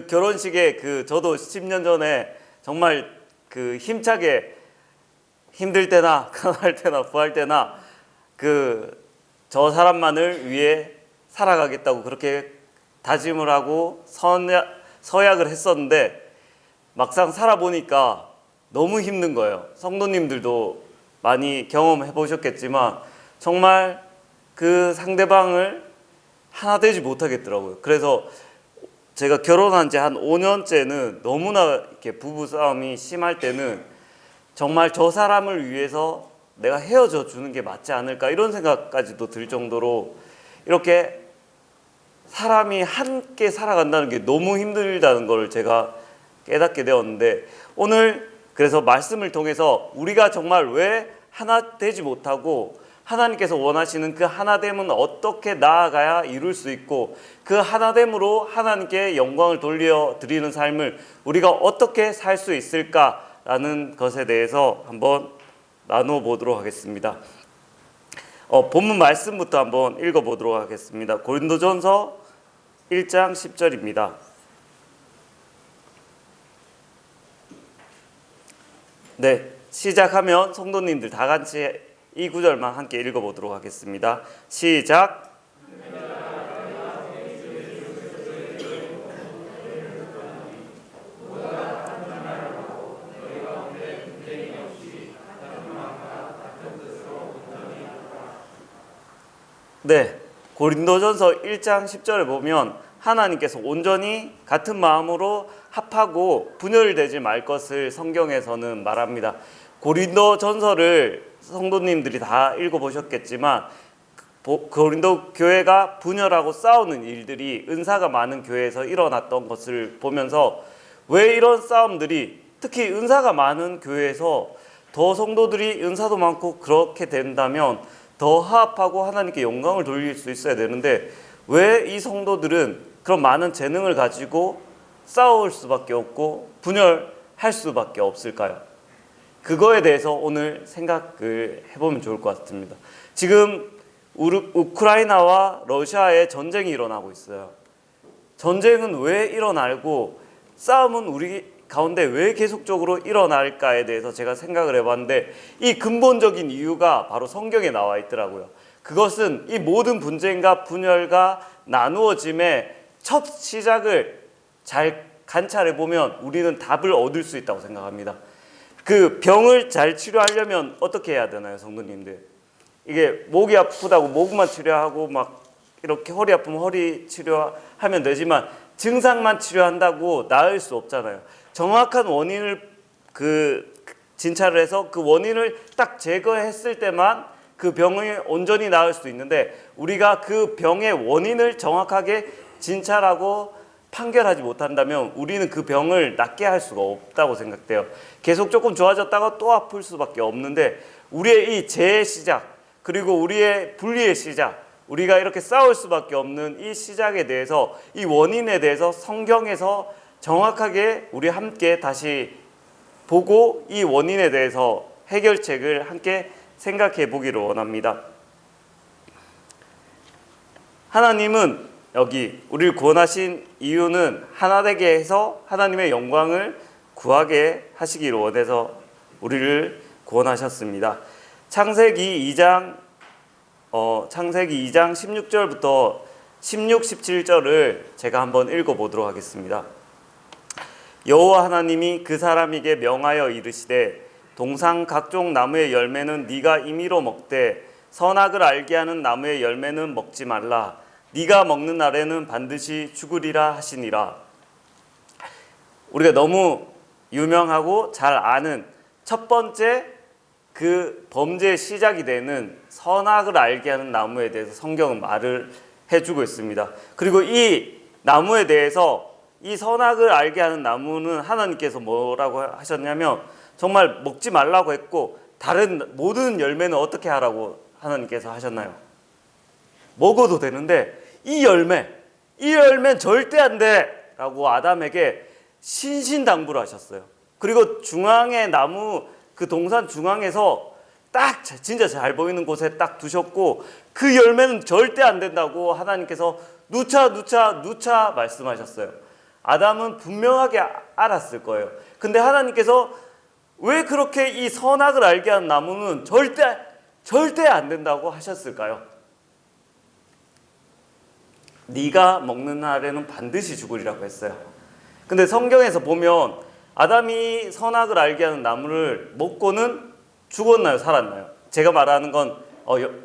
결혼식에 저도 10년 전에 정말 힘차게 힘들 때나 가난할 때나 부할 때나 저 사람만을 위해 살아가겠다고 그렇게 다짐을 하고 서약을 했었는데 막상 살아보니까 너무 힘든 거예요. 성도님들도 많이 경험해 보셨겠지만 정말 그 상대방을 하나 되지 못하겠더라고요. 그래서 제가 결혼한 지 한 5년째는 너무나 이렇게 부부싸움이 심할 때는 정말 저 사람을 위해서 내가 헤어져 주는 게 맞지 않을까 이런 생각까지도 들 정도로 이렇게 사람이 함께 살아간다는 게 너무 힘들다는 걸 제가 깨닫게 되었는데 오늘 그래서 말씀을 통해서 우리가 정말 왜 하나 되지 못하고 하나님께서 원하시는 그 하나됨은 어떻게 나아가야 이룰 수 있고 그 하나됨으로 하나님께 영광을 돌려드리는 삶을 우리가 어떻게 살 수 있을까라는 것에 대해서 한번 나눠보도록 하겠습니다. 본문 말씀부터 한번 읽어보도록 하겠습니다. 고린도전서 1장 10절입니다. 네, 시작하면 성도님들 다 같이 이 구절만 함께 읽어보도록 하겠습니다. 시작. 네, 고린도전서 1장 10절을 보면 하나님께서 온전히 같은 마음으로 합하고 분열되지 말 것을 성경에서는 말합니다. 고린도전서를 성도님들이 다 읽어보셨겠지만 고린도 교회가 분열하고 싸우는 일들이 은사가 많은 교회에서 일어났던 것을 보면서 왜 이런 싸움들이 특히 은사가 많은 교회에서 더 성도들이 은사도 많고 그렇게 된다면 더 화합하고 하나님께 영광을 돌릴 수 있어야 되는데 왜 이 성도들은 그런 많은 재능을 가지고 싸울 수밖에 없고 분열할 수밖에 없을까요? 그거에 대해서 오늘 생각을 해보면 좋을 것 같습니다. 지금 우크라이나와 러시아의 전쟁이 일어나고 있어요. 전쟁은 왜 일어나고 싸움은 우리 가운데 왜 계속적으로 일어날까에 대해서 제가 생각을 해봤는데 이 근본적인 이유가 바로 성경에 나와 있더라고요. 그것은 이 모든 분쟁과 분열과 나누어짐의 첫 시작을 잘 관찰해 보면 우리는 답을 얻을 수 있다고 생각합니다. 그 병을 잘 치료하려면 어떻게 해야 되나요, 성도님들? 이게 목이 아프다고 목만 치료하고 막 이렇게 허리 아프면 허리 치료하면 되지만 증상만 치료한다고 나을 수 없잖아요. 정확한 원인을 진찰을 해서 그 원인을 딱 제거했을 때만 그 병이 온전히 나을 수 있는데 우리가 그 병의 원인을 정확하게 진찰하고 판결하지 못한다면 우리는 그 병을 낫게 할 수가 없다고 생각돼요. 계속 조금 좋아졌다가 또 아플 수밖에 없는데 우리의 이 죄의 시작 그리고 우리의 분리의 시작 우리가 이렇게 싸울 수밖에 없는 이 시작에 대해서 이 원인에 대해서 성경에서 정확하게 우리 함께 다시 보고 이 원인에 대해서 해결책을 함께 생각해 보기를 원합니다. 하나님은 여기 우리를 구원하신 이유는 하나 되게 해서 하나님의 영광을 구하게 하시기를 원해서 우리를 구원하셨습니다. 창세기 2장 16절부터 16, 17절을 제가 한번 읽어보도록 하겠습니다. 여호와 하나님이 그 사람에게 명하여 이르시되 동상 각종 나무의 열매는 네가 임의로 먹되 선악을 알게 하는 나무의 열매는 먹지 말라. 네가 먹는 날에는 반드시 죽으리라 하시니라. 우리가 너무 유명하고 잘 아는 첫 번째 그 범죄의 시작이 되는 선악을 알게 하는 나무에 대해서 성경은 말을 해주고 있습니다. 그리고 이 나무에 대해서 이 선악을 알게 하는 나무는 하나님께서 뭐라고 하셨냐면 정말 먹지 말라고 했고 다른 모든 열매는 어떻게 하라고 하나님께서 하셨나요? 먹어도 되는데 이 열매는 절대 안 돼! 라고 아담에게 신신당부를 하셨어요. 그리고 중앙의 나무 그 동산 중앙에서 딱 진짜 잘 보이는 곳에 딱 두셨고 그 열매는 절대 안 된다고 하나님께서 누차 말씀하셨어요. 아담은 분명하게 알았을 거예요. 근데 하나님께서 왜 그렇게 이 선악을 알게 한 나무는 절대 안 된다고 하셨을까요? 네가 먹는 날에는 반드시 죽으리라고 했어요. 근데 성경에서 보면 아담이 선악을 알게 하는 나무를 먹고는 죽었나요? 살았나요? 제가 말하는 건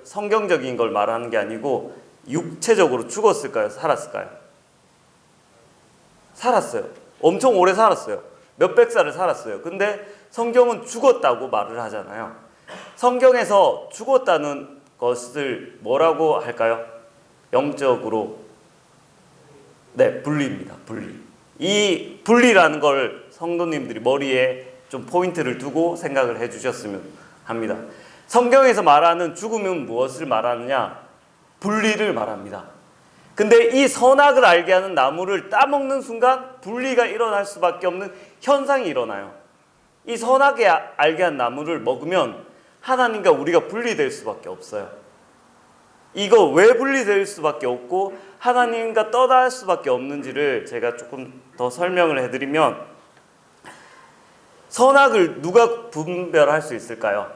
성경적인 걸 말하는 게 아니고 육체적으로 죽었을까요? 살았을까요? 살았어요. 엄청 오래 살았어요. 몇백 살을 살았어요. 근데 성경은 죽었다고 말을 하잖아요. 성경에서 죽었다는 것을 뭐라고 할까요? 영적으로 분리입니다. 분리. 이 분리라는 걸 성도님들이 머리에 좀 포인트를 두고 생각을 해주셨으면 합니다. 성경에서 말하는 죽음은 무엇을 말하느냐? 분리를 말합니다. 근데 이 선악을 알게 하는 나무를 따먹는 순간 분리가 일어날 수밖에 없는 현상이 일어나요. 이 선악을 알게 한 나무를 먹으면 하나님과 우리가 분리될 수밖에 없어요. 이거 왜 분리될 수밖에 없고 하나님과 떠날 수밖에 없는지를 제가 조금 더 설명을 해드리면, 선악을 누가 분별할 수 있을까요?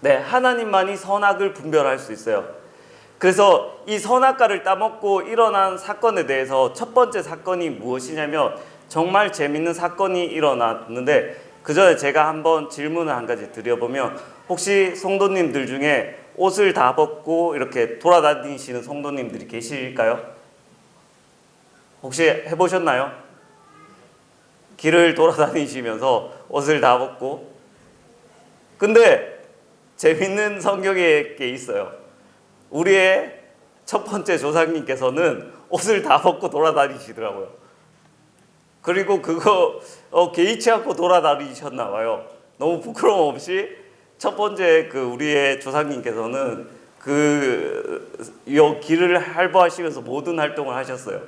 네, 하나님만이 선악을 분별할 수 있어요. 그래서 이 선악과를 따먹고 일어난 사건에 대해서 첫 번째 사건이 무엇이냐면, 정말 재밌는 사건이 일어났는데 그 전에 제가 한번 질문을 한 가지 드려보면, 혹시 성도님들 중에 옷을 다 벗고 이렇게 돌아다니시는 성도님들이 계실까요? 혹시 해보셨나요? 길을 돌아다니시면서 옷을 다 벗고. 근데 재밌는 성경에 게 있어요. 우리의 첫 번째 조상님께서는 옷을 다 벗고 돌아다니시더라고요. 그리고 그거 개의치 않고 돌아다니셨나 봐요. 너무 부끄러움 없이 첫 번째 우리의 조상님께서는 이 길을 할보하시면서 모든 활동을 하셨어요.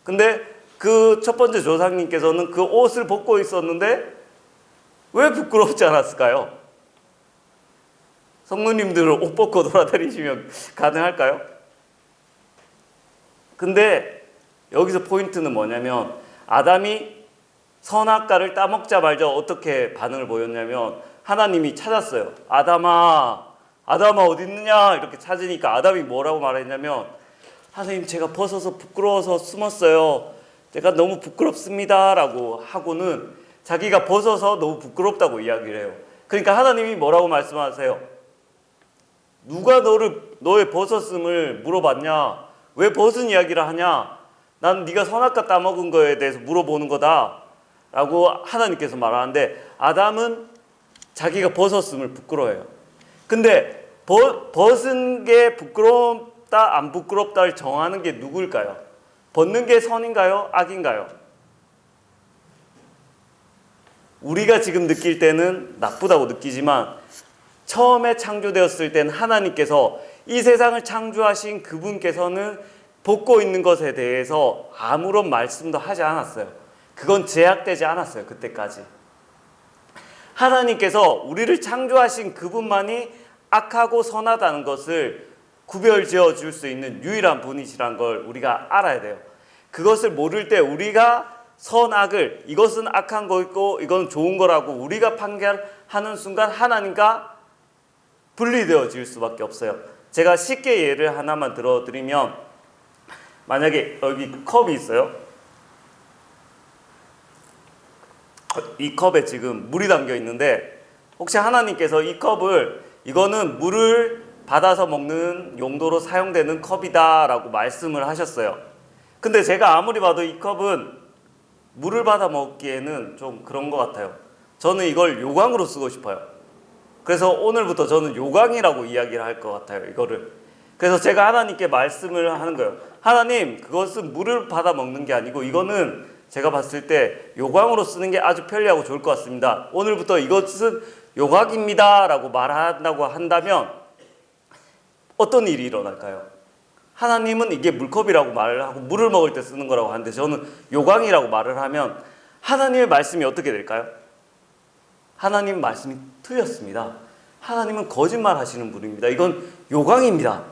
근데 그 첫 번째 조상님께서는 그 옷을 벗고 있었는데 왜 부끄럽지 않았을까요? 성도님들은 옷 벗고 돌아다니시면 가능할까요? 근데 여기서 포인트는 뭐냐면, 아담이 선악과를 따먹자 말자 어떻게 반응을 보였냐면, 하나님이 찾았어요. 아담아 어디 있느냐 이렇게 찾으니까 아담이 뭐라고 말했냐면, 하나님 제가 벗어서 부끄러워서 숨었어요. 제가 너무 부끄럽습니다 라고 하고는 자기가 벗어서 너무 부끄럽다고 이야기를 해요. 그러니까 하나님이 뭐라고 말씀하세요? 누가 너의 벗었음을 물어봤냐? 왜 벗은 이야기를 하냐? 난 네가 선악과 따먹은 거에 대해서 물어보는 거다 라고 하나님께서 말하는데, 아담은 자기가 벗었음을 부끄러워해요. 근데 벗은 게 부끄럽다 안 부끄럽다를 정하는 게 누구일까요? 벗는 게 선인가요? 악인가요? 우리가 지금 느낄 때는 나쁘다고 느끼지만 처음에 창조되었을 때는 하나님께서, 이 세상을 창조하신 그분께서는 벗고 있는 것에 대해서 아무런 말씀도 하지 않았어요. 그건 제약되지 않았어요. 그때까지. 하나님께서 우리를 창조하신 그분만이 악하고 선하다는 것을 구별지어 줄 수 있는 유일한 분이시란 걸 우리가 알아야 돼요. 그것을 모를 때 우리가 선악을, 이것은 악한 거고 이건 좋은 거라고 우리가 판결하는 순간 하나님과 분리되어질 수밖에 없어요. 제가 쉽게 예를 하나만 들어드리면, 만약에 여기 컵이 있어요. 이 컵에 지금 물이 담겨 있는데, 혹시 하나님께서 이 컵을, 이거는 물을 받아서 먹는 용도로 사용되는 컵이다 라고 말씀을 하셨어요. 근데 제가 아무리 봐도 이 컵은 물을 받아 먹기에는 좀 그런 것 같아요. 저는 이걸 요광으로 쓰고 싶어요. 그래서 오늘부터 저는 요광이라고 이야기를 할 것 같아요, 이거를. 그래서 제가 하나님께 말씀을 하는 거예요. 하나님, 그것은 물을 받아 먹는 게 아니고 이거는 제가 봤을 때 요광으로 쓰는 게 아주 편리하고 좋을 것 같습니다. 오늘부터 이것은 요광입니다 라고 말한다고 한다면 어떤 일이 일어날까요? 하나님은 이게 물컵이라고 말을 하고 물을 먹을 때 쓰는 거라고 하는데, 저는 요광이라고 말을 하면 하나님의 말씀이 어떻게 될까요? 하나님 말씀이 틀렸습니다. 하나님은 거짓말 하시는 분입니다. 이건 요광입니다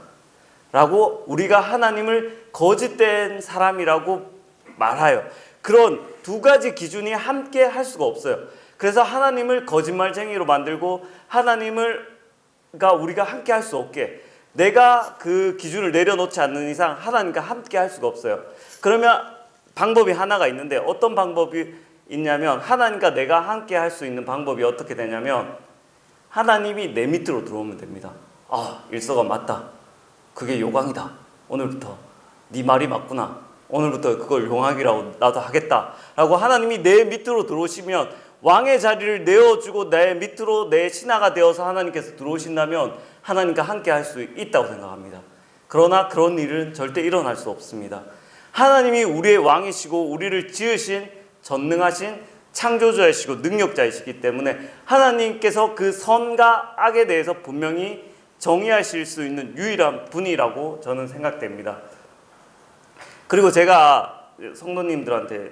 라고 우리가 하나님을 거짓된 사람이라고 말하여. 그런 두 가지 기준이 함께 할 수가 없어요. 그래서 하나님을 거짓말쟁이로 만들고 하나님을가 우리가 함께 할 수 없게, 내가 그 기준을 내려놓지 않는 이상 하나님과 함께 할 수가 없어요. 그러면 방법이 하나가 있는데, 어떤 방법이 있냐면, 하나님과 내가 함께 할 수 있는 방법이 어떻게 되냐면, 하나님이 내 밑으로 들어오면 됩니다. 아, 일서가 맞다. 그게 요강이다. 오늘부터 네 말이 맞구나. 오늘부터 그걸 용하기라고 나도 하겠다 라고 하나님이 내 밑으로 들어오시면, 왕의 자리를 내어주고 내 밑으로 내 신하가 되어서 하나님께서 들어오신다면 하나님과 함께 할 수 있다고 생각합니다. 그러나 그런 일은 절대 일어날 수 없습니다. 하나님이 우리의 왕이시고 우리를 지으신 전능하신 창조자이시고 능력자이시기 때문에 하나님께서 그 선과 악에 대해서 분명히 정의하실 수 있는 유일한 분이라고 저는 생각됩니다. 그리고 제가 성도님들한테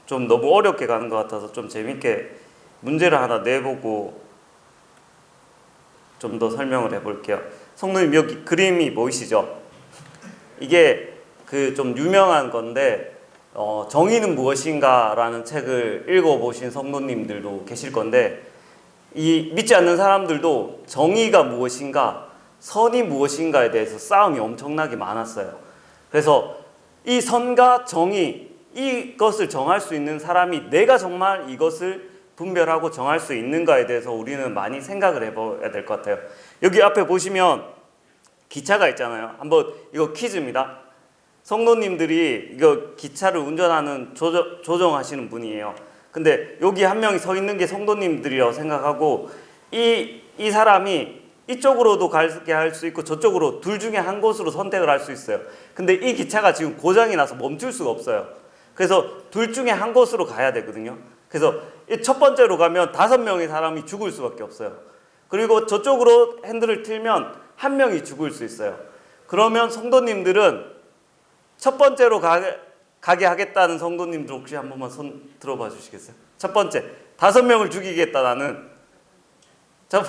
좀 너무 어렵게 가는 것 같아서 좀 재밌게 문제를 하나 내보고 좀 더 설명을 해볼게요. 성도님, 여기 그림이 보이시죠? 이게 그 좀 유명한 건데, 정의는 무엇인가라는 책을 읽어보신 성도님들도 계실 건데, 이 믿지 않는 사람들도 정의가 무엇인가, 선이 무엇인가에 대해서 싸움이 엄청나게 많았어요. 그래서 이 선과 정의, 이것을 정할 수 있는 사람이 내가 정말 이것을 분별하고 정할 수 있는가에 대해서 우리는 많이 생각을 해봐야 될 것 같아요. 여기 앞에 보시면 기차가 있잖아요. 한번, 이거 퀴즈입니다. 성도님들이 이거 기차를 운전하는 조정하시는 분이에요. 근데 여기 한 명이 서 있는 게 성도님들이라고 생각하고, 이 사람이 이쪽으로도 가게 할 수 있고 저쪽으로, 둘 중에 한 곳으로 선택을 할 수 있어요. 근데 이 기차가 지금 고장이 나서 멈출 수가 없어요. 그래서 둘 중에 한 곳으로 가야 되거든요. 그래서 첫 번째로 가면 5명의 사람이 죽을 수밖에 없어요. 그리고 저쪽으로 핸들을 틀면 1명이 죽을 수 있어요. 그러면 성도님들은 첫 번째로 가게 하겠다는 성도님들 혹시 한 번만 손 들어봐 주시겠어요? 첫 번째, 5명을 죽이겠다 나는. 첫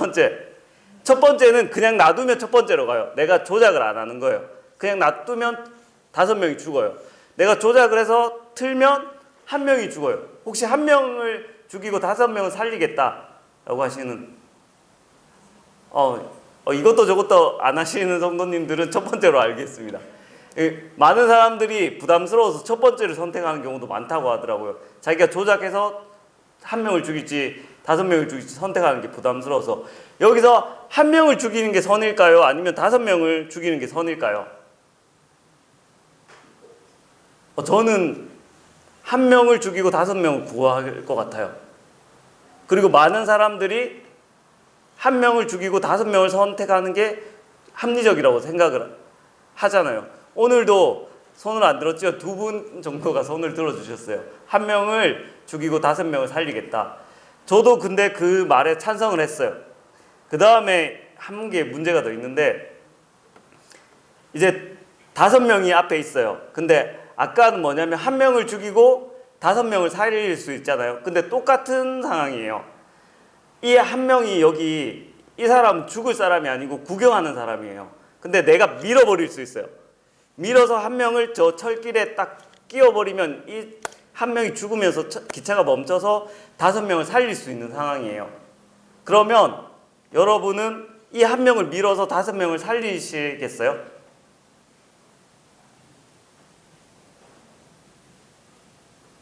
번째는 그냥 놔두면 첫 번째로 가요. 내가 조작을 안 하는 거예요. 그냥 놔두면 5명이 죽어요. 내가 조작을 해서 틀면 1명이 죽어요. 혹시 1명을 죽이고 5명을 살리겠다라고 하시는, 이것도 저것도 안 하시는 성도님들은 첫 번째로 알겠습니다. 많은 사람들이 부담스러워서 첫 번째를 선택하는 경우도 많다고 하더라고요. 자기가 조작해서 1명을 죽일지 5명을 죽일지 선택하는 게 부담스러워서. 여기서 1명을 죽이는 게 선일까요? 아니면 5명을 죽이는 게 선일까요? 저는 1명을 죽이고 5명을 구할 것 같아요. 그리고 많은 사람들이 1명을 죽이고 5명을 선택하는 게 합리적이라고 생각을 하잖아요. 오늘도 손을 안 들었죠? 2분 정도가 손을 들어주셨어요. 1명을 죽이고 5명을 살리겠다. 저도 근데 그 말에 찬성을 했어요. 그 다음에 한 개 문제가 더 있는데, 이제 5명이 앞에 있어요. 근데 아까는 뭐냐면 1명을 죽이고 5명을 살릴 수 있잖아요. 근데 똑같은 상황이에요. 이 1명이 여기, 이 사람은 죽을 사람이 아니고 구경하는 사람이에요. 근데 내가 밀어버릴 수 있어요. 밀어서 1명을 저 철길에 딱 끼워버리면 이 1명이 죽으면서 기차가 멈춰서 5명을 살릴 수 있는 상황이에요. 그러면 여러분은 이 1명을 밀어서 5명을 살리시겠어요?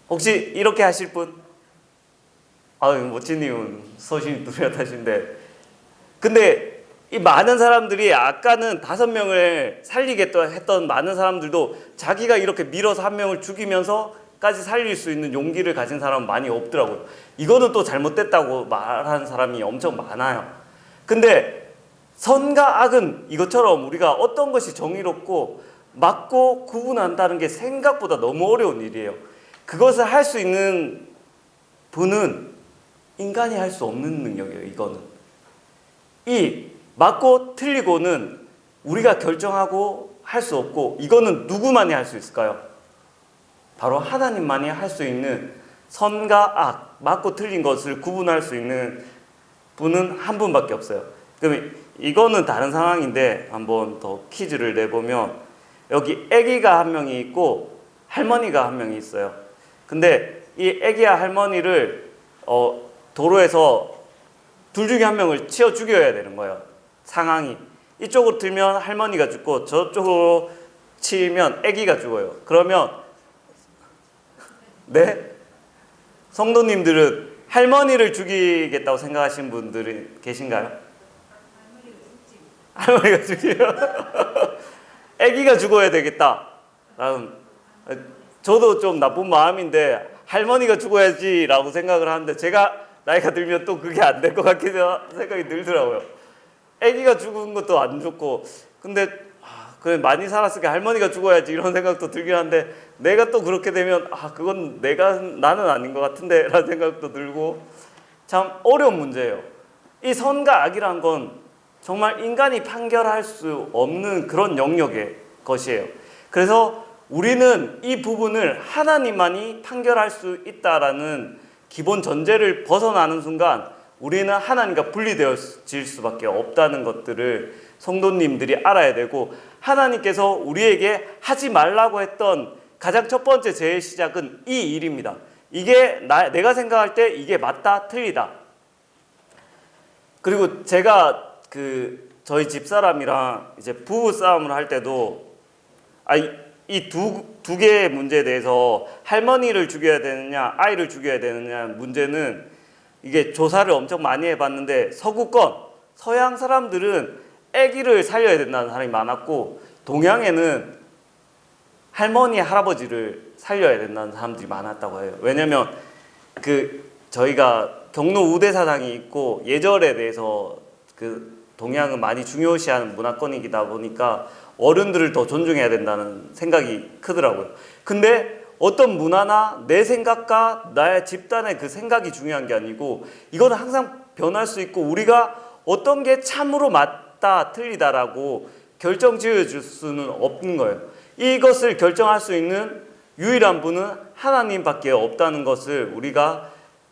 혹시 이렇게 하실 분? 모찌님은 소신이 뚜렷하신데. 근데 이 많은 사람들이, 아까는 5명을 살리겠다 했던 많은 사람들도 자기가 이렇게 밀어서 1명을 죽이면서까지 살릴 수 있는 용기를 가진 사람은 많이 없더라고요. 이거는 또 잘못됐다고 말하는 사람이 엄청 많아요. 근데 선과 악은 이것처럼 우리가 어떤 것이 정의롭고 맞고 구분한다는 게 생각보다 너무 어려운 일이에요. 그것을 할 수 있는 분은 인간이 할 수 없는 능력이에요. 이거는 이 맞고 틀리고는 우리가 결정하고 할 수 없고, 이거는 누구만이 할 수 있을까요? 바로 하나님만이 할 수 있는, 선과 악, 맞고 틀린 것을 구분할 수 있는 분은 한 분밖에 없어요. 그러면 이거는 다른 상황인데 한번 더 퀴즈를 내보면 여기 아기가 한 명이 있고 할머니가 한 명이 있어요. 근데 이 아기와 할머니를 도로에서 둘 중에 한 명을 치어 죽여야 되는 거예요. 상황이 이쪽으로 들면 할머니가 죽고 저쪽으로 치면 아기가 죽어요. 그러면 네? 성도님들은 할머니를 죽이겠다고 생각하시는 분들이 계신가요? 할머니가 죽이요. 아기가 죽어야 되겠다. 저도 좀 나쁜 마음인데 할머니가 죽어야지라고 생각을 하는데 제가 나이가 들면 또 그게 안 될 것 같기도 생각이 들더라고요. 아기가 죽은 것도 안 좋고 근데 그래 많이 살았으니까 할머니가 죽어야지 이런 생각도 들긴 한데 내가 또 그렇게 되면 그건 나는 아닌 것 같은데 라는 생각도 들고 참 어려운 문제예요. 이 선과 악이란 건 정말 인간이 판결할 수 없는 그런 영역의 것이에요. 그래서 우리는 이 부분을 하나님만이 판결할 수 있다라는 기본 전제를 벗어나는 순간 우리는 하나님과 분리되어질 수밖에 없다는 것들을 성도님들이 알아야 되고 하나님께서 우리에게 하지 말라고 했던 가장 첫 번째 제일 시작은 이 일입니다. 이게 내가 생각할 때 이게 맞다 틀리다. 그리고 제가 저희 집사람이랑 이제 부부 싸움을 할 때도 이 두 개의 문제에 대해서 할머니를 죽여야 되느냐 아이를 죽여야 되느냐 문제는 이게 조사를 엄청 많이 해봤는데 서구권 서양 사람들은 아기를 살려야 된다는 사람이 많았고 동양에는 할머니 할아버지를 살려야 된다는 사람들이 많았다고 해요. 왜냐면 저희가 경로 우대사당이 있고 예절에 대해서 동양은 많이 중요시하는 문화권이다 보니까 어른들을 더 존중해야 된다는 생각이 크더라고요. 근데 어떤 문화나 내 생각과 나의 집단의 그 생각이 중요한 게 아니고 이거는 항상 변할 수 있고 우리가 어떤 게 참으로 맞다 틀리다라고 결정 지어줄 수는 없는 거예요. 이것을 결정할 수 있는 유일한 분은 하나님밖에 없다는 것을 우리가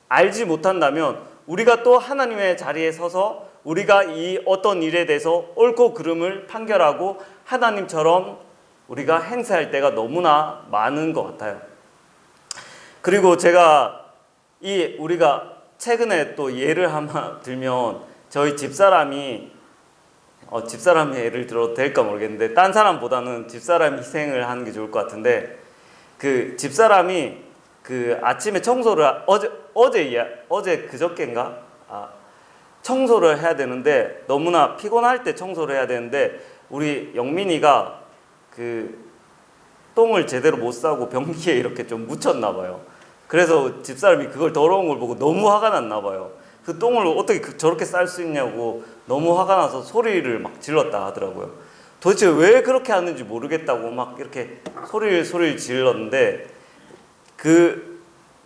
알지 못한다면 우리가 또 하나님의 자리에 서서 우리가 이 어떤 일에 대해서 옳고 그름을 판결하고 하나님처럼 우리가 행세할 때가 너무나 많은 것 같아요. 그리고 제가 우리가 최근에 또 예를 하나 들면 저희 집사람이 예를 들어도 될까 모르겠는데 딴 사람보다는 집사람이 희생을 하는 게 좋을 것 같은데 집사람이 아침에 청소를 어제 그저께인가 청소를 해야 되는데 너무나 피곤할 때 청소를 해야 되는데 우리 영민이가 똥을 제대로 못 싸고 변기에 이렇게 좀 묻혔나 봐요. 그래서 집사람이 그걸 더러운 걸 보고 너무 화가 났나 봐요. 그 똥을 어떻게 저렇게 쌀 수 있냐고 너무 화가 나서 소리를 막 질렀다 하더라고요. 도대체 왜 그렇게 하는지 모르겠다고 막 이렇게 소리를 질렀는데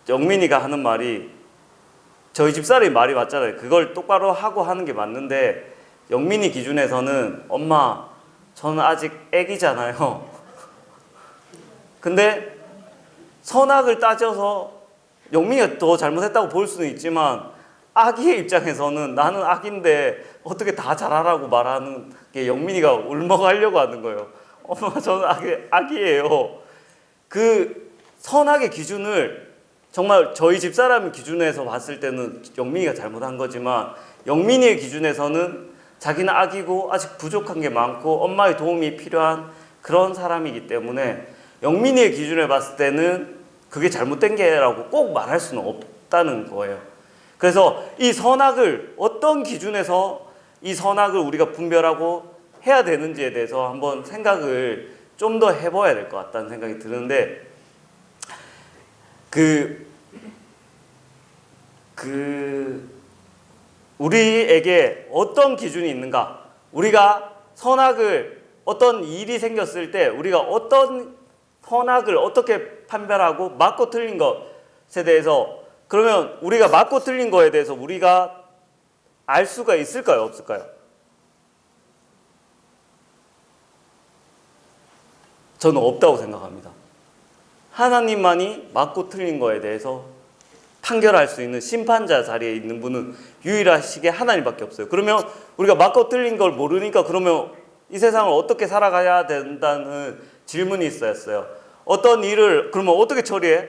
영민이가 하는 말이 저희 집사람이 말이 맞잖아요. 그걸 똑바로 하고 하는 게 맞는데 영민이 기준에서는 엄마 저는 아직 애기잖아요. 근데 선악을 따져서 영민이가 더 잘못했다고 볼 수는 있지만 아기의 입장에서는 나는 아기인데 어떻게 다 잘하라고 말하는 게 영민이가 울먹하려고 하는 거예요. 엄마 저는 아기예요. 선악의 기준을 정말 저희 집사람 기준에서 봤을 때는 영민이가 잘못한 거지만 영민이의 기준에서는 자기는 아기고 아직 부족한 게 많고 엄마의 도움이 필요한 그런 사람이기 때문에 영민이의 기준에 봤을 때는 그게 잘못된 게라고 꼭 말할 수는 없다는 거예요. 그래서 이 선악을 어떤 기준에서 이 선악을 우리가 분별하고 해야 되는지에 대해서 한번 생각을 좀 더 해봐야 될 것 같다는 생각이 드는데 우리에게 어떤 기준이 있는가? 우리가 선악을 어떤 일이 생겼을 때 우리가 어떤 선악을 어떻게 판별하고 맞고 틀린 것에 대해서 그러면 우리가 맞고 틀린 거에 대해서 우리가 알 수가 있을까요? 없을까요? 저는 없다고 생각합니다. 하나님만이 맞고 틀린 거에 대해서 판결할 수 있는 심판자 자리에 있는 분은 유일하시게 하나님밖에 없어요. 그러면 우리가 맞고 틀린 걸 모르니까 그러면 이 세상을 어떻게 살아가야 된다는 질문이 있었어요. 어떤 일을 그러면 어떻게 처리해?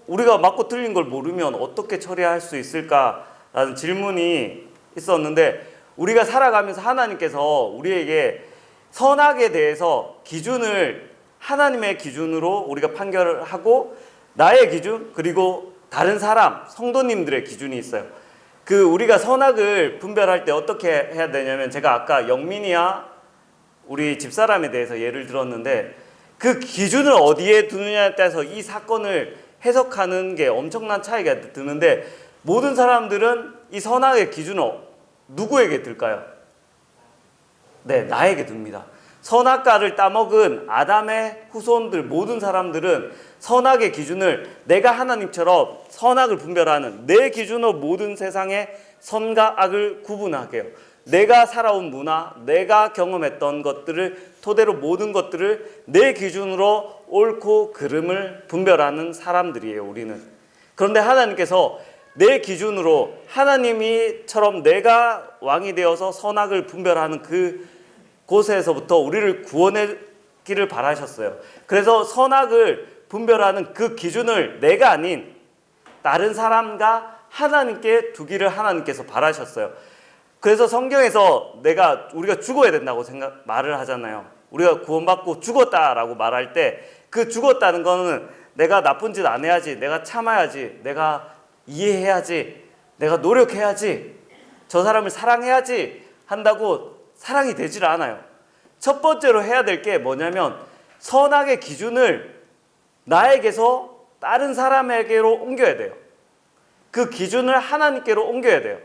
우리가 맞고 틀린 걸 모르면 어떻게 처리할 수 있을까라는 질문이 있었는데, 우리가 살아가면서 하나님께서 우리에게 선악에 대해서 기준을 하나님의 기준으로 우리가 판결을 하고, 나의 기준 그리고 다른 사람 성도님들의 기준이 있어요. 우리가 선악을 분별할 때 어떻게 해야 되냐면, 제가 아까 영민이야 우리 집사람에 대해서 예를 들었는데, 그 기준을 어디에 두느냐에 따라서 이 사건을 해석하는 게 엄청난 차이가 드는데, 모든 사람들은 이 선악의 기준을 누구에게 들까요? 네, 나에게 둡니다. 선악과를 따먹은 아담의 후손들 모든 사람들은 선악의 기준을 내가 하나님처럼 선악을 분별하는 내 기준으로 모든 세상의 선과 악을 구분하게 해요. 내가 살아온 문화, 내가 경험했던 것들을 토대로 모든 것들을 내 기준으로 옳고 그름을 분별하는 사람들이에요, 우리는. 그런데 하나님께서 내 기준으로 하나님이처럼 내가 왕이 되어서 선악을 분별하는 그 곳에서부터 우리를 구원하기를 바라셨어요. 그래서 선악을 분별하는 그 기준을 내가 아닌 다른 사람과 하나님께 두기를 하나님께서 바라셨어요. 그래서 성경에서 우리가 죽어야 된다고 말을 하잖아요. 우리가 구원받고 죽었다라고 말할 때 그 죽었다는 거는 내가 나쁜 짓 안 해야지, 내가 참아야지, 내가 이해해야지, 내가 노력해야지, 저 사람을 사랑해야지 한다고 사랑이 되질 않아요. 첫 번째로 해야 될 게 뭐냐면, 선악의 기준을 나에게서 다른 사람에게로 옮겨야 돼요. 그 기준을 하나님께로 옮겨야 돼요.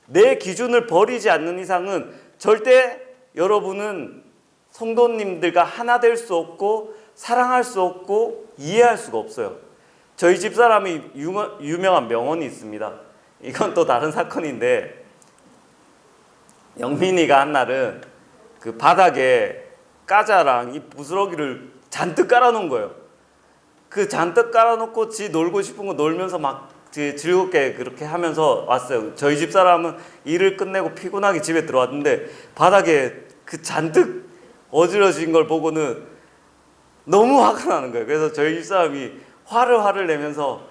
내 기준을 버리지 않는 이상은 절대 여러분은 성도님들과 하나 될 수 없고 사랑할 수 없고 이해할 수가 없어요. 저희 집사람이 유명한 명언이 있습니다. 이건 또 다른 사건인데, 영민이가 한 날은 그 바닥에 까자랑 이 부스러기를 잔뜩 깔아놓은 거예요. 그 잔뜩 깔아놓고 지 놀고 싶은 거 놀면서 막 즐겁게 그렇게 하면서 왔어요. 저희 집사람은 일을 끝내고 피곤하게 집에 들어왔는데 바닥에 그 잔뜩 어지러진 걸 보고는 너무 화가 나는 거예요. 그래서 저희 집사람이 화를 내면서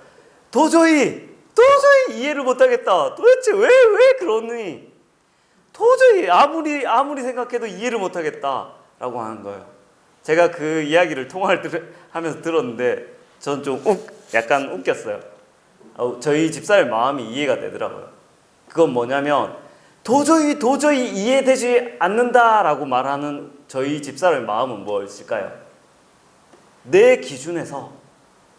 도저히 이해를 못하겠다. 도대체 왜 그러니? 도저히 아무리 생각해도 이해를 못하겠다라고 하는 거예요. 제가 그 이야기를 통화를 하면서 들었는데 전 좀 약간 웃겼어요. 저희 집사람의 마음이 이해가 되더라고요. 그건 뭐냐면, 도저히 이해되지 않는다라고 말하는 저희 집사람의 마음은 무엇일까요? 내 기준에서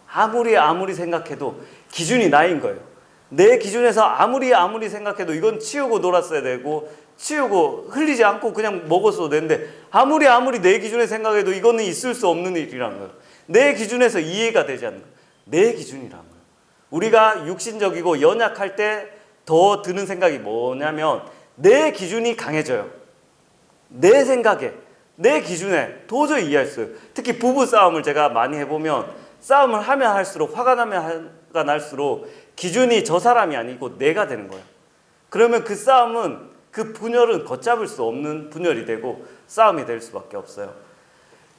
아무리 생각해도 기준이 나인 거예요. 내 기준에서 아무리 생각해도 이건 치우고 놀았어야 되고, 치우고 흘리지 않고 그냥 먹었어도 되는데, 아무리 내 기준에 생각해도 이거는 있을 수 없는 일이라는 거예요. 내 기준에서 이해가 되지 않는 거예요. 내 기준이라는 거예요. 우리가 육신적이고 연약할 때 더 드는 생각이 뭐냐면, 내 기준이 강해져요. 내 생각에, 내 기준에 도저히 이해할 수 없어요. 특히 부부 싸움을 제가 많이 해보면, 싸움을 하면 할수록, 화가 날수록 기준이 저 사람이 아니고 내가 되는 거예요. 그러면 그 싸움은, 그 분열은 걷잡을 수 없는 분열이 되고 싸움이 될 수밖에 없어요.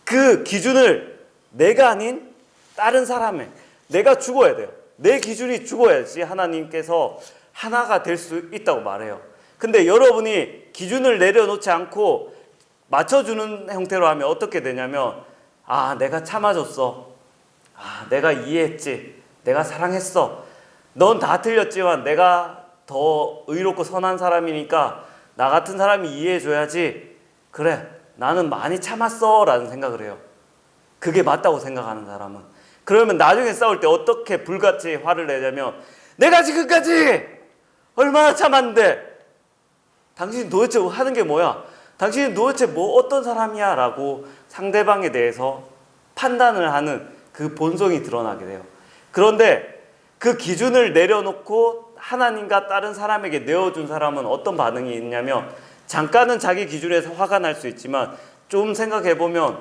그 기준을 내가 아닌 다른 사람의, 내가 죽어야 돼요. 내 기준이 죽어야지 하나님께서 하나가 될 수 있다고 말해요. 근데 여러분이 기준을 내려놓지 않고 맞춰주는 형태로 하면 어떻게 되냐면, 내가 참아줬어, 내가 이해했지, 내가 사랑했어, 넌 다 틀렸지만 내가 더 의롭고 선한 사람이니까 나 같은 사람이 이해해줘야지, 그래 나는 많이 참았어 라는 생각을 해요. 그게 맞다고 생각하는 사람은. 그러면 나중에 싸울 때 어떻게 불같이 화를 내냐면, 내가 지금까지 얼마나 참았는데 당신 도대체 하는 게 뭐야? 당신은 도대체 어떤 사람이야? 라고 상대방에 대해서 판단을 하는 그 본성이 드러나게 돼요. 그런데 그 기준을 내려놓고 하나님과 다른 사람에게 내어준 사람은 어떤 반응이 있냐면, 잠깐은 자기 기준에서 화가 날 수 있지만 좀 생각해보면,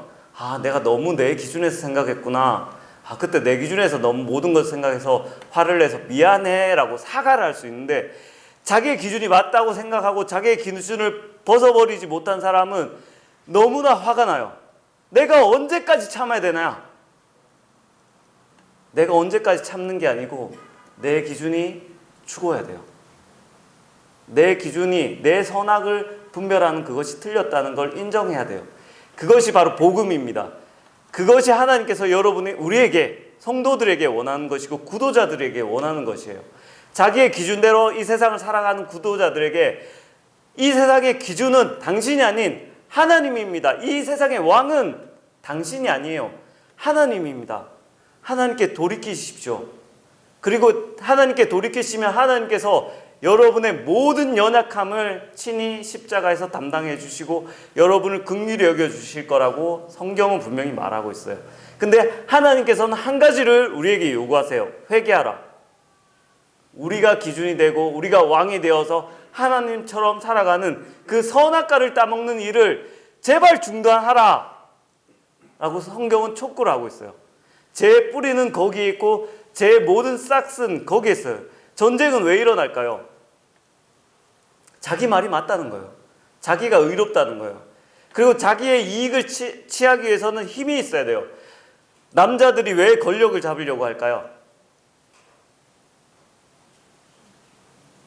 내가 너무 내 기준에서 생각했구나, 그때 내 기준에서 너무 모든 것을 생각해서 화를 내서 미안해라고 사과를 할 수 있는데, 자기의 기준이 맞다고 생각하고 자기의 기준을 벗어버리지 못한 사람은 너무나 화가 나요. 내가 언제까지 참아야 되나? 내가 언제까지 참는 게 아니고 내 기준이 죽어야 돼요. 내 기준이, 내 선악을 분별하는 그것이 틀렸다는 걸 인정해야 돼요. 그것이 바로 복음입니다. 그것이 하나님께서 우리에게, 성도들에게 원하는 것이고 구도자들에게 원하는 것이에요. 자기의 기준대로 이 세상을 살아가는 구도자들에게 이 세상의 기준은 당신이 아닌 하나님입니다. 이 세상의 왕은 당신이 아니에요. 하나님입니다. 하나님께 돌이키십시오. 그리고 하나님께 돌이키시면 하나님께서 여러분의 모든 연약함을 친히 십자가에서 담당해 주시고 여러분을 긍휼히 여겨 주실 거라고 성경은 분명히 말하고 있어요. 근데 하나님께서는 한 가지를 우리에게 요구하세요. 회개하라. 우리가 기준이 되고 우리가 왕이 되어서 하나님처럼 살아가는 그 선악과를 따먹는 일을 제발 중단하라 라고 성경은 촉구를 하고 있어요. 제 뿌리는 거기에 있고 제 모든 싹은 거기에 있어요. 전쟁은 왜 일어날까요? 자기 말이 맞다는 거예요. 자기가 의롭다는 거예요. 그리고 자기의 이익을 취하기 위해서는 힘이 있어야 돼요. 남자들이 왜 권력을 잡으려고 할까요?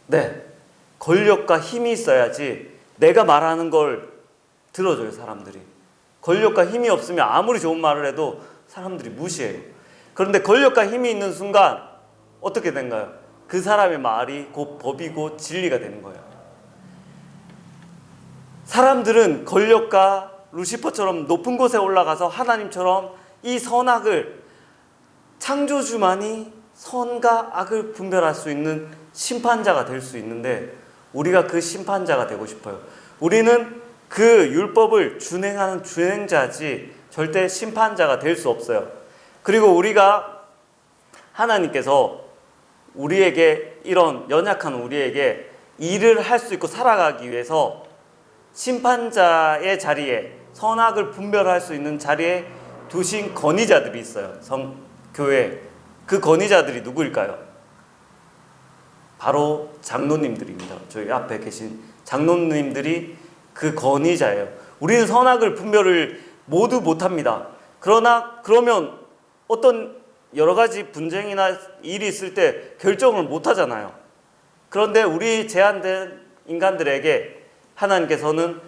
네, 권력과 힘이 있어야지 내가 말하는 걸 들어줘요, 사람들이. 권력과 힘이 없으면 아무리 좋은 말을 해도 사람들이 무시해요. 그런데 권력과 힘이 있는 순간 어떻게 된가요? 그 사람의 말이 곧 법이고 진리가 되는 거예요. 사람들은 권력과 루시퍼처럼 높은 곳에 올라가서 하나님처럼 이 선악을, 창조주만이 선과 악을 분별할 수 있는 심판자가 될 수 있는데 우리가 그 심판자가 되고 싶어요. 우리는 그 율법을 준행하는 준행자지 절대 심판자가 될 수 없어요. 그리고 하나님께서 우리에게, 이런 연약한 우리에게 일을 할 수 있고 살아가기 위해서 심판자의 자리에, 선악을 분별할 수 있는 자리에 두신 권위자들이 있어요. 교회에. 그 권위자들이 누구일까요? 바로 장로님들입니다. 저희 앞에 계신 장로님들이 그 권위자예요. 우리는 선악을 분별을 모두 못합니다. 그러면 어떤 여러 가지 분쟁이나 일이 있을 때 결정을 못하잖아요. 그런데 우리 제한된 인간들에게 하나님께서는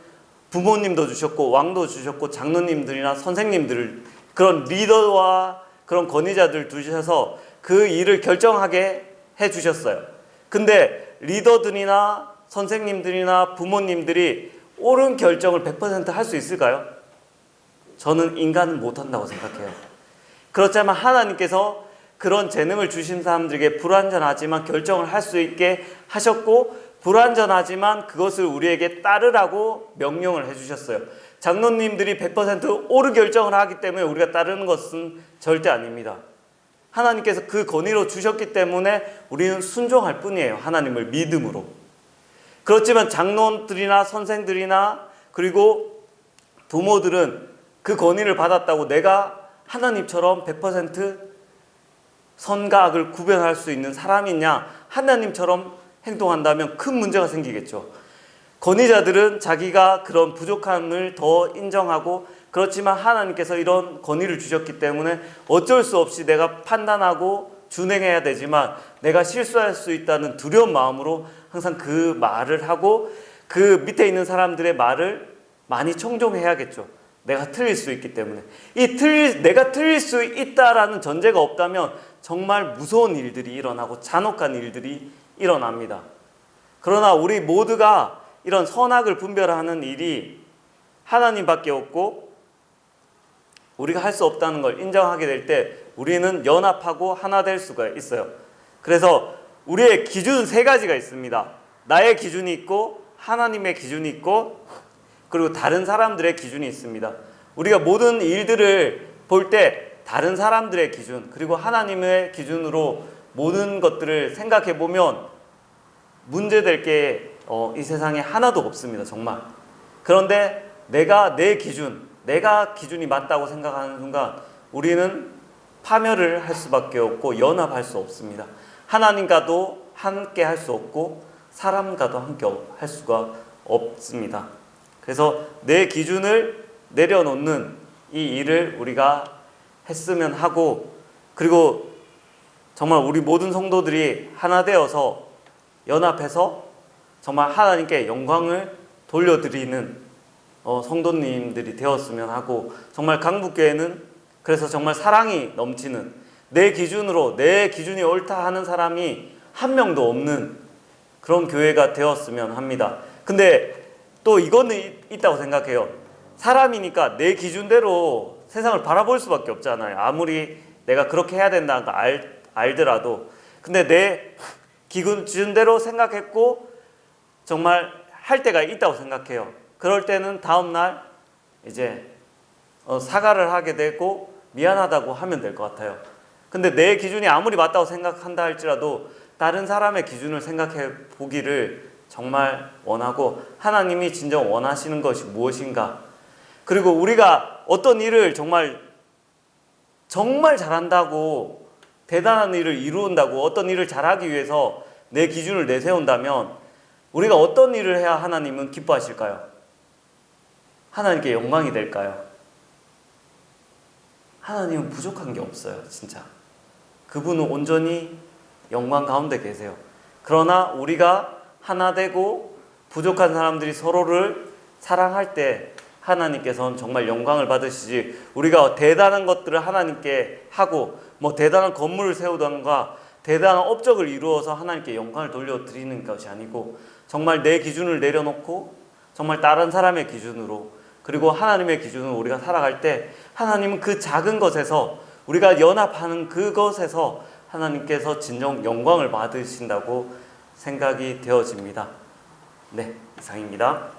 부모님도 주셨고 왕도 주셨고 장로님들이나 선생님들을, 그런 리더와 그런 권위자들 두셔서 그 일을 결정하게 해주셨어요. 근데 리더들이나 선생님들이나 부모님들이 옳은 결정을 100% 할 수 있을까요? 저는 인간은 못한다고 생각해요. 그렇지만 하나님께서 그런 재능을 주신 사람들에게 불완전하지만 결정을 할 수 있게 하셨고, 불완전하지만 그것을 우리에게 따르라고 명령을 해주셨어요. 장로님들이 100% 옳은 결정을 하기 때문에 우리가 따르는 것은 절대 아닙니다. 하나님께서 그 권위로 주셨기 때문에 우리는 순종할 뿐이에요. 하나님을 믿음으로. 그렇지만 장로들이나 선생들이나 그리고 부모들은 그 권위를 받았다고 내가 하나님처럼 100% 선과 악을 구별할 수 있는 사람이냐, 하나님처럼 행동한다면 큰 문제가 생기겠죠. 권위자들은 자기가 그런 부족함을 더 인정하고, 그렇지만 하나님께서 이런 권위를 주셨기 때문에 어쩔 수 없이 내가 판단하고 준행해야 되지만 내가 실수할 수 있다는 두려운 마음으로 항상 그 말을 하고, 그 밑에 있는 사람들의 말을 많이 청종해야겠죠. 내가 틀릴 수 있기 때문에. 내가 틀릴 수 있다라는 전제가 없다면 정말 무서운 일들이 일어나고 잔혹한 일들이 일어납니다. 그러나 우리 모두가 이런 선악을 분별하는 일이 하나님밖에 없고 우리가 할 수 없다는 걸 인정하게 될 때 우리는 연합하고 하나 될 수가 있어요. 그래서 우리의 기준 3가지가 있습니다. 나의 기준이 있고, 하나님의 기준이 있고, 그리고 다른 사람들의 기준이 있습니다. 우리가 모든 일들을 볼 때 다른 사람들의 기준, 그리고 하나님의 기준으로 모든 것들을 생각해 보면 문제될 게 이 세상에 하나도 없습니다. 정말. 그런데 내가 기준이 맞다고 생각하는 순간 우리는 파멸을 할 수밖에 없고 연합할 수 없습니다. 하나님과도 함께 할 수 없고 사람과도 함께 할 수가 없습니다. 그래서 내 기준을 내려놓는 이 일을 우리가 했으면 하고, 그리고 정말 우리 모든 성도들이 하나 되어서 연합해서 정말 하나님께 영광을 돌려드리는 성도님들이 되었으면 하고, 정말 강북교회는 그래서 정말 사랑이 넘치는, 내 기준으로 내 기준이 옳다 하는 사람이 한 명도 없는 그런 교회가 되었으면 합니다. 근데 또 이거는 있다고 생각해요. 사람이니까 내 기준대로 세상을 바라볼 수밖에 없잖아요. 아무리 내가 그렇게 해야 된다는 거 알더라도. 근데 내 기준대로 생각했고 정말 할 때가 있다고 생각해요. 그럴 때는 다음날 이제 사과를 하게 되고 미안하다고 하면 될 것 같아요. 근데 내 기준이 아무리 맞다고 생각한다 할지라도 다른 사람의 기준을 생각해 보기를 정말 원하고, 하나님이 진정 원하시는 것이 무엇인가, 그리고 우리가 어떤 일을 정말 잘한다고, 대단한 일을 이룬다고, 어떤 일을 잘하기 위해서 내 기준을 내세운다면 우리가 어떤 일을 해야 하나님은 기뻐하실까요? 하나님께 영광이 될까요? 하나님은 부족한 게 없어요. 진짜 그분은 온전히 영광 가운데 계세요. 그러나 우리가 하나 되고 부족한 사람들이 서로를 사랑할 때 하나님께서는 정말 영광을 받으시지, 우리가 대단한 것들을 하나님께 하고 대단한 건물을 세우던가 대단한 업적을 이루어서 하나님께 영광을 돌려드리는 것이 아니고, 정말 내 기준을 내려놓고 정말 다른 사람의 기준으로, 그리고 하나님의 기준으로 우리가 살아갈 때 하나님은 그 작은 것에서, 우리가 연합하는 그것에서 하나님께서 진정 영광을 받으신다고 생각이 되어집니다. 네, 이상입니다.